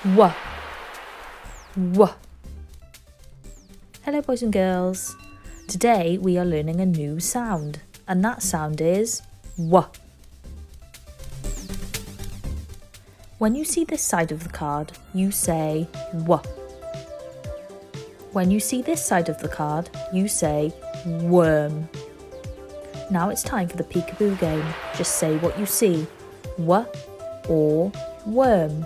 W. W. Hello boys and girls. Today we are learning a new sound, and that sound is W. When you see this side of the card, you say W. When you see this side of the card, you say worm. Now it's time for the peekaboo game. Just say what you see, W or worm.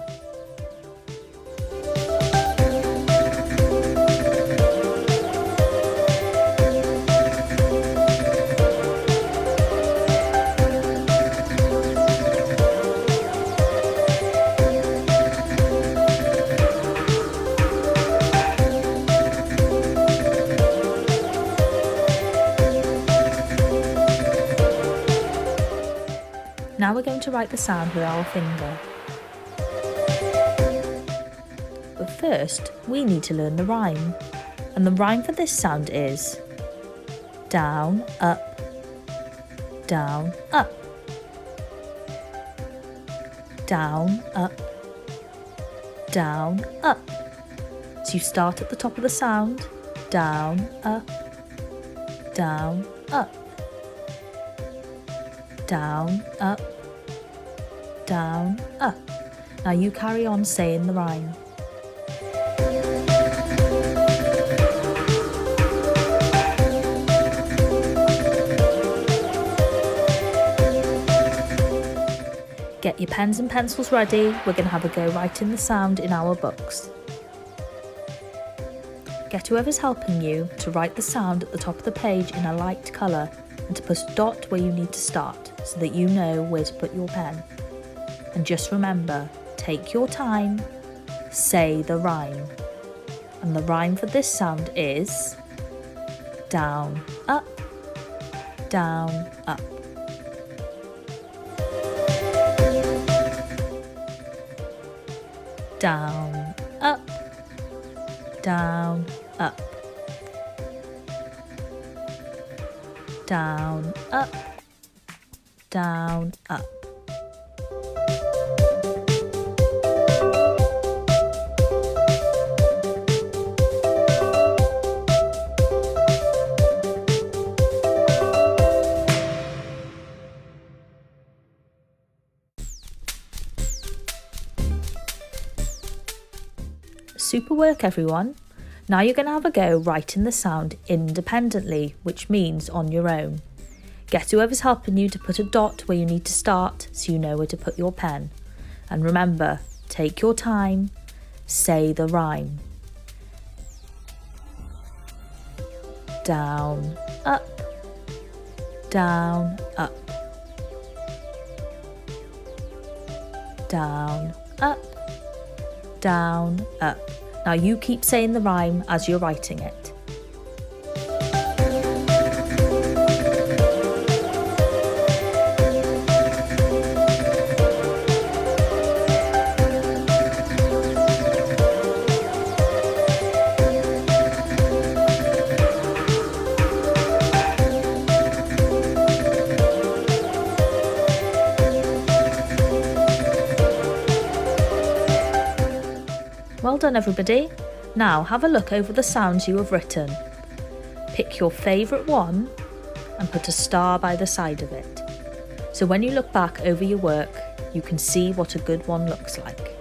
Now we're going to write the sound with our finger. But first, we need to learn the rhyme. And the rhyme for this sound is down, up, down, up. Down, up, down, up. So you start at the top of the sound, down, up, down, up. Down, up, down, up. Now you carry on saying the rhyme. Get your pens and pencils ready. We're going to have a go writing the sound in our books. Get whoever's helping you to write the sound at the top of the page in a light colour and to put a dot where you need to start so that you know where to put your pen. And just remember, take your time, say the rhyme. And the rhyme for this sound is down, up, down, up. Down, up, down, up. Down, up, down, up. Super work, everyone. Now you're going to have a go writing the sound independently, which means on your own. Get whoever's helping you to put a dot where you need to start so you know where to put your pen. And remember, take your time, say the rhyme. Down, up, down, up. Down, up, down, up. Now you keep saying the rhyme as you're writing it. Well done, everybody. Now have a look over the sounds you have written. Pick your favourite one and put a star by the side of it. So when you look back over your work, you can see what a good one looks like.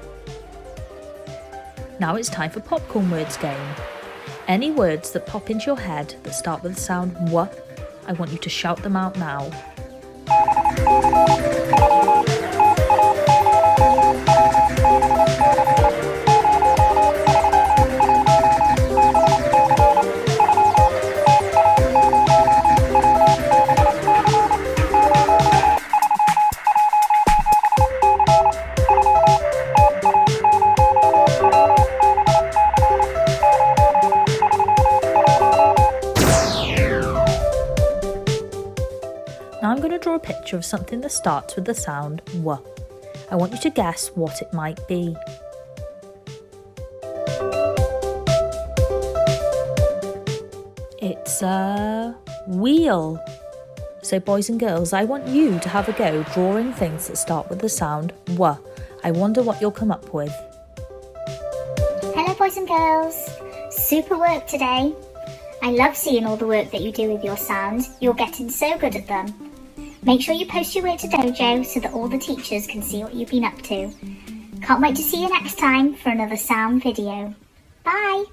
Now it's time for Popcorn Words game. Any words that pop into your head that start with the sound W, I want you to shout them out now. Now I'm going to draw a picture of something that starts with the sound W. I want you to guess what it might be. It's a wheel. So boys and girls, I want you to have a go drawing things that start with the sound W. I wonder what you'll come up with. boys and girls. Super work today. I love seeing all the work that you do with your sounds. You're getting so good at them. Make sure you post your work to Dojo so that all the teachers can see what you've been up to. Can't wait to see you next time for another sound video. Bye!